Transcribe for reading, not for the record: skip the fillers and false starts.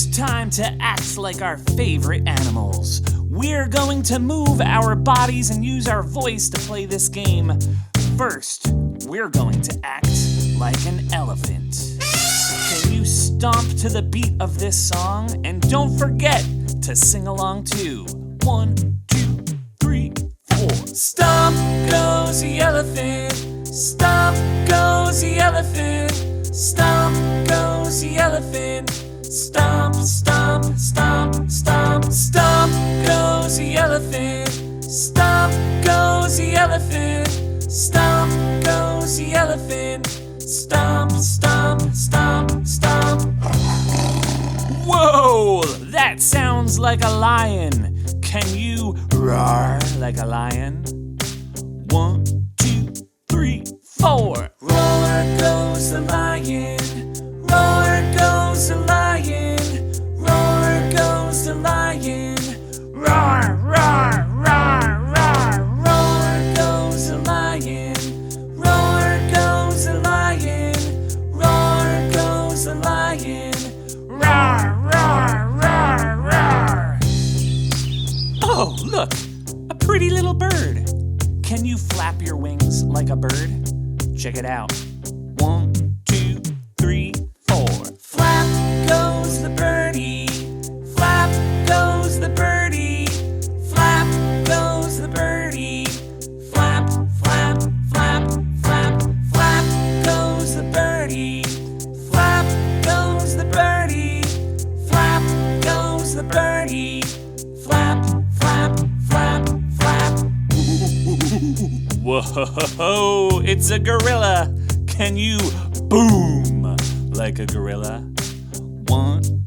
It's time to act like our favorite animals. We're going to move our bodies and use our voice to play this game. First, we're going to act like an elephant. Can you stomp to the beat of this song? And don't forget to sing along too. 1, 2, 3, 4. Stomp goes the elephant. Stomp goes the elephant. Stomp goes the elephant. Stomp, stomp, stomp, stomp. Stomp goes the elephant. Stomp goes the elephant. Stomp goes the elephant. Stomp, stomp, stomp, stomp. Whoa! That sounds like a lion. Can you roar like a lion? 1, 2, 3, 4. Roar goes the lion. Roar goes the lion. Roar goes the lion. Roar, roar, roar, roar. Roar goes the lion. Roar goes the lion. Roar goes the lion. Roar, roar, roar, roar. Oh, look, a pretty little bird. Can you flap your wings like a bird? Check it out. 1, 2, 3, 4. Flap goes the birdie. Flap goes the birdie. Flap goes the birdie. Flap, flap, flap, flap. Flap goes the birdie. Flap goes the birdie. Flap goes the birdie. Flap, flap, flap, flap. Whoa, it's a gorilla. Can you boom like a gorilla? 1,